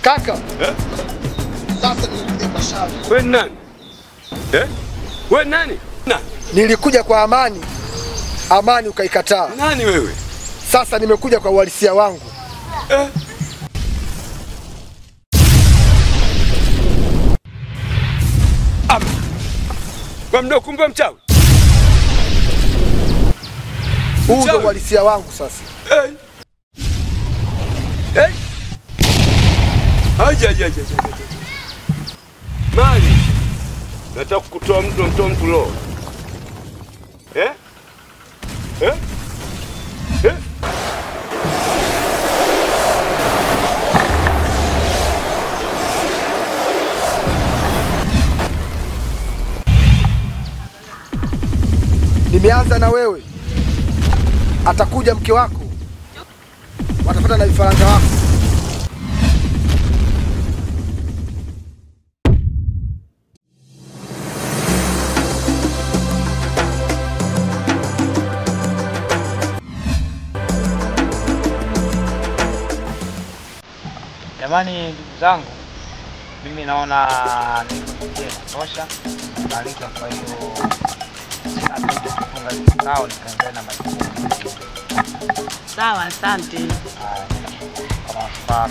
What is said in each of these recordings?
Kaka. Sasa nilikuja kwa shauri. Wewe nani? Wewe nani? Nilikuja kwa Amani. Amani ukaikataa. Nani wewe? Sasa nimekuja kwa uhalisia wangu. Kwa mdo kumbe mchawi. Huu ndio uhalisia wangu sasa. Aja. Mali. Nataka kukutoa mtu roho. Nimeanza na wewe. Atakuja mke wako. Watapata na vifaranga wako. Jamani ndugu zangu, mimi naona nikufikia kutosha taarifa, kwa hiyo nataka kufunga kikao nikaendelea na majukumu. Sawa, asante.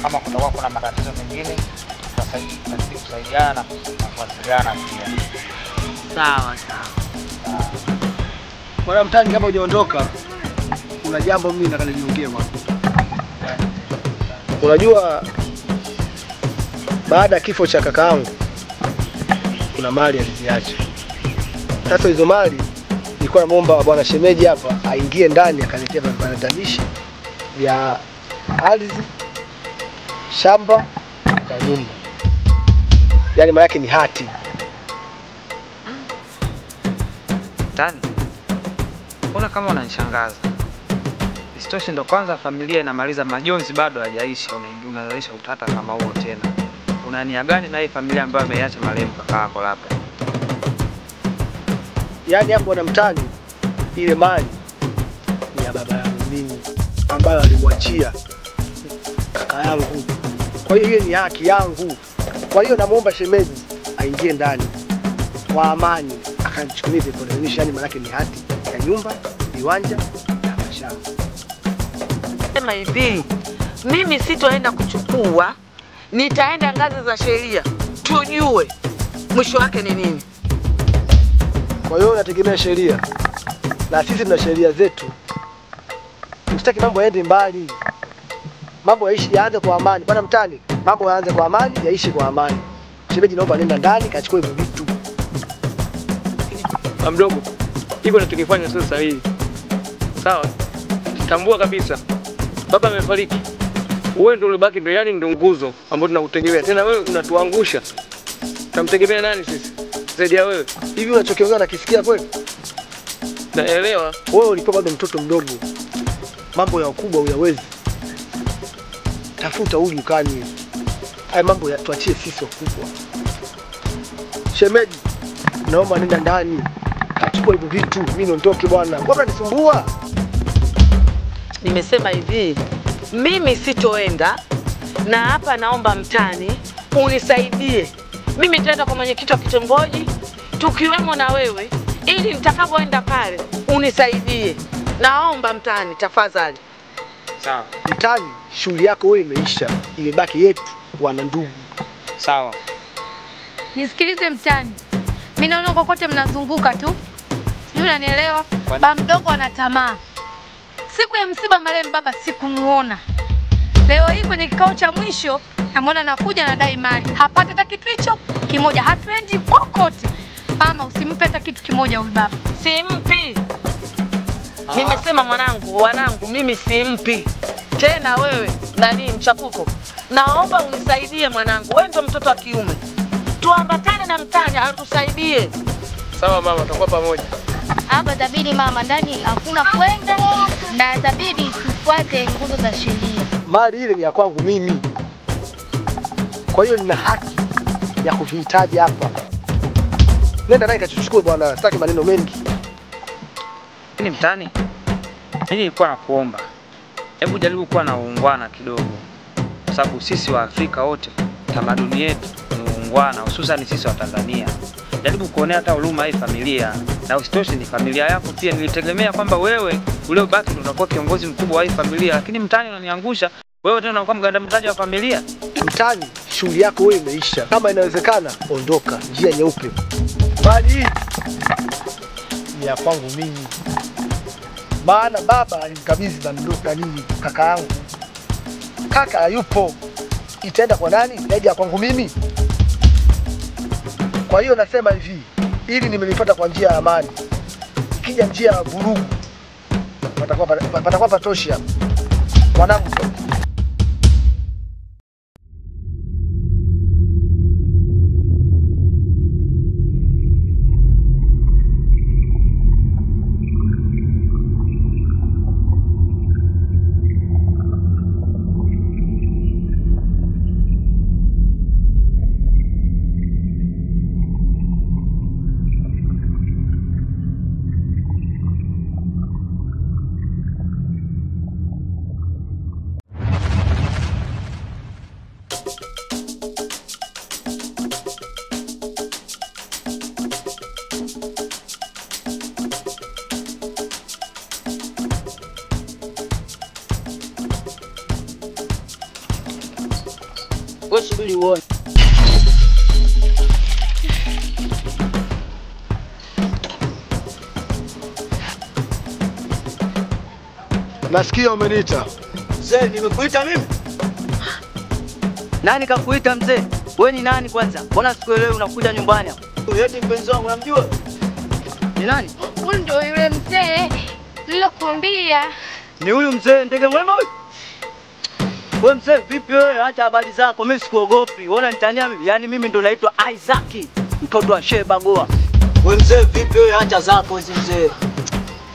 Kama kutakuwa kuna matatizo mengine tutasaidiana kusaidiana na kuwasiliana pia. Sawa. Bwana Mtani, kama hujaondoka kuna jambo mimi nataka niongee bwana. Unajua baada ya kifo cha kakaangu kuna mali aliziacha. Sasa hizo mali nilikuwa namuomba bwana shemeji hapa aingie ndani akaletea viparatabishi vya ardhi, shamba na nyumba. Yaani maana yake ni hati. Tani, mbona kama unanishangaza? Isitoshe ndo kwanza familia inamaliza majonzi bado hajaisha, unazalisha utata kama huo tena. Una nia gani na hii familia ambayo ameiacha marehemu kaka yako labda? Yaani hapo Bwana Mtani, ile mali ni ya baba yangu mimi ambayo alimwachia kaka yangu. Kwa hiyo ni haki yangu. Kwa hiyo namuomba shemeji aingie ndani kwa amani akanichukulie viparatabishi, yani maana yake ni hati ya nyumba, viwanja na mashamba. Sema hivi, mimi sitoenda kuchukua, nitaenda ngazi za sheria tujue mwisho wake ni nini. Kwa hiyo unategemea sheria na sisi tuna sheria zetu. Usitaki mambo yaende mbali. Mambo yaanze kwa amani. Bwana Mtani, mambo yaanze kwa amani, yaishi kwa amani. Shemeji naomba nenda ndani kachukue hivyo vitu. Mdogo, hivyo tukifanya sio sahihi. Sawa? Tambua kabisa. Baba amefariki. Wewe ndio ulibaki, ndio yani ndio nguzo ambayo tunakutegemea. Tena wewe unatuangusha. Tutamtegemea nani sisi? Zaidi ya wewe. Hivi unachokiongea nakisikia kweli? Naelewa. Wewe ulikuwa bado mtoto mdogo. Mambo ya ukubwa huyawezi. Tafuta uli ukani. Haya mambo tuachie sisi wakubwa. Shemeji, naomba nenda ndani. Kachukua hivyo vitu, mimi niondoke bwana. Mbona nisumbua? Nimesema hivi, mimi sitoenda na hapa naomba mtani unisaidie. Mimi nitaenda kwa mwenyekiti wa kitongoji tukiwemo na wewe ili nitakapoenda pale unisaidie. Naomba mtani tafadhali. Sawa. Mtani, shughuli yako wewe imeisha. Imebaki yetu wana ndugu. Sawa. Nisikilize mtani. Mimi naona kokote mnazunguka tu. Sijui unanielewa? Baba mdogo ana tamaa. Siku ya msiba marehemu baba sikumuona. Leo hii kwenye kikao cha mwisho namwona anakuja anadai mali. Hapati hata kitu hicho kimoja. Hatuendi kokote. Mama usimpe hata kitu kimoja huyu baba. Simpi. Nimesema wanangu mimi simpi. Tena wewe nani mchapuko? Naomba unisaidie mwanangu. Wewe ndio mtoto wa kiume. Tuambatane na mtani atusaidie. Sawa mama, tutakuwa pamoja. Hapa tabidi mama ndani hakuna kwenda na tabidi tufuate nguzo za sheria. Mali ile ni ya kwangu mimi. Kwa hiyo nina haki ya kuvihitaji hapa. Nenda naye kachuchukue bwana, sitaki maneno mengi. Ni mtani. Mimi nilikuwa nakuomba. Hebu jaribu kuwa na uungwana kidogo. Kwa sababu sisi wa Afrika wote tamaduni yetu ni uungwana, hususan sisi wa Tanzania. Jaribu kuonea hata huruma hii familia. Na usitoshe ni familia yako pia. Nilitegemea kwamba wewe uliobaki ndio unakuwa kiongozi mkubwa wa hii familia, lakini mtani unaniangusha. Wewe tena unakuwa mgandamizaji wa familia. Mtani, shughuli yako wewe imeisha. Kama inawezekana, ondoka njia nyeupe. Mali hii ni ya kwangu mimi. Maana baba alimkabidhi na mdogo nini kaka yangu. Kaka hayupo. Itaenda kwa nani? Zaidi ya kwangu mimi. Kwa hiyo nasema hivi, ili nimelipata kwa njia ya amani. Ikija njia ya vurugu, patakuwa patoshi hapa. Mwanangu. Wewe subiri uone. Nasikia umeniita. Mzee, nimekuita mimi? Nani kakuita mzee? Wewe ni nani kwanza? Mbona sikuelewi unakuja nyumbani hapo? Yeti mpenzi wangu unamjua? Ni nani? Huyu ndio yule mzee nilokuambia. Ni huyu mzee ndege mwema huyu? Wewe mzee vipi wewe? Acha habari zako, mimi sikuogopi. Unaona nitania mimi? Yaani mimi ndo naitwa Isaac, mtoto wa Sheba Goa. Wewe mzee vipi wewe? Acha zako hizi mzee.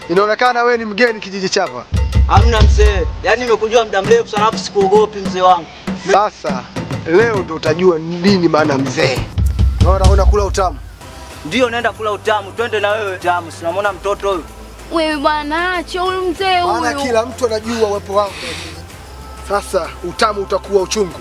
Inaonekana wewe ni mgeni kijiji chapa. Hamna mzee. Yaani nimekujua muda mrefu sana alafu sikuogopi mzee wangu. Sasa leo ndo utajua nini maana mzee. Unaona unakula utamu. Ndio naenda kula utamu. Twende na wewe utamu. Sinamwona mtoto huyu. Wewe bwana acha huyu mzee huyu. Maana kila mtu anajua uwepo wangu. Sasa utamu utakuwa uchungu.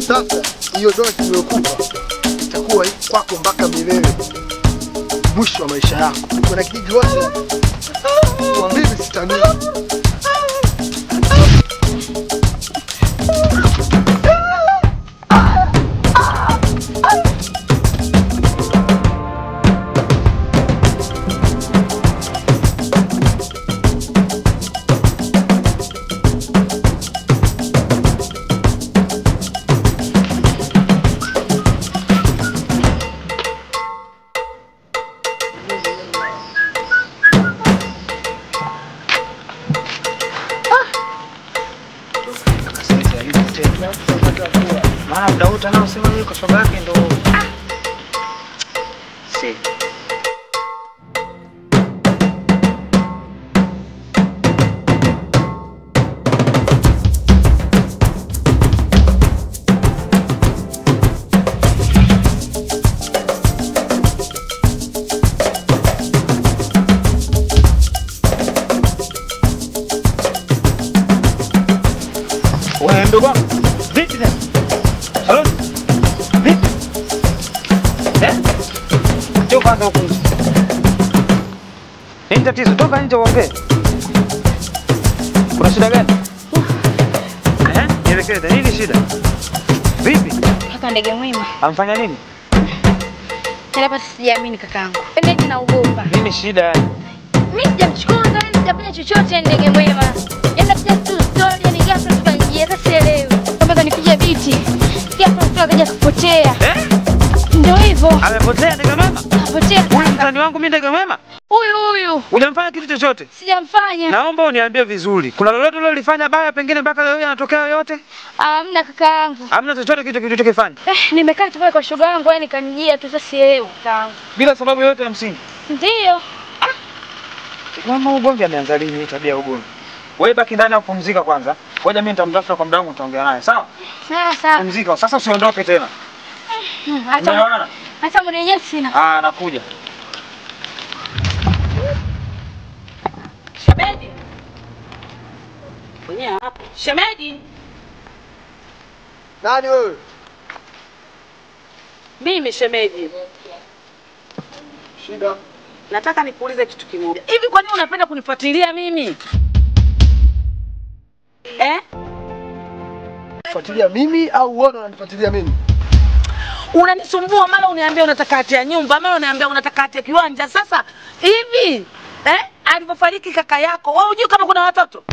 Sasa hiyo dozi niliyokupa itakuwa kwako mpaka milele. Mwisho wa maisha yako. Kuna kijiji wote. Kwa mimi sitani. Maana muda wote anaosema yeye kwa shoga yake ndo si wewe ndugu wangu. Vipi tena? Halo? Vipi? Njoo kwanza huko. Nini tatizo? Toka nje uongee. Kuna shida gani? Nielekeze, nini shida? Vipi? Kaka Ndege Mwema. Amfanya nini? Hapa sijaamini kakaangu. Ndege naogopa. Nini shida? Mimi sijamchukua ngani nitafanya chochote Ndege Mwema. Yenda kuja tu story ni ghafla tukaingia sasa sielewi. Kama kanipiga biti. Ghafla mtu akaja kupotea. Ndio hivyo. Amepotea Ndege Mwema? Kapotea. Huyu mtani wangu mimi Ndege Mwema? Huyu. Hujamfanya kitu chochote? Sijamfanya. Naomba uniambie vizuri. Kuna lolote ulilofanya baya pengine mpaka leo yanatokea yote? Hamna kakaangu. Hamna chochote kitu kilichokifanya? Nimekaa tu pale kwa shoga yangu yani kanijia tu sasa sielewi kakaangu. Bila sababu yoyote ya msingi. Ndio. Mama ugomvi ameanza lini hii tabia ya ugomvi? Wewe baki ndani upumzika kwanza. Ngoja mimi nitamtafuta kwa muda wangu nitaongea naye. Sawa? Sawa. Pumzika. Sasa usiondoke tena. Hata mwenyewe sina. Nakuja. Shemeji. Mwenyewe hapo. Shemeji. Nani wewe? Mimi shemeji. Shida. Nataka nikuulize kitu kimoja. Hivi kwa nini unapenda kunifuatilia mimi? Fuatilia mimi au wewe unanifuatilia mimi? Unanisumbua, mara uniambia unataka hati ya nyumba, mara uniambia unataka hati ya kiwanja. Sasa hivi alipofariki kaka yako, wewe unajua kama kuna watoto?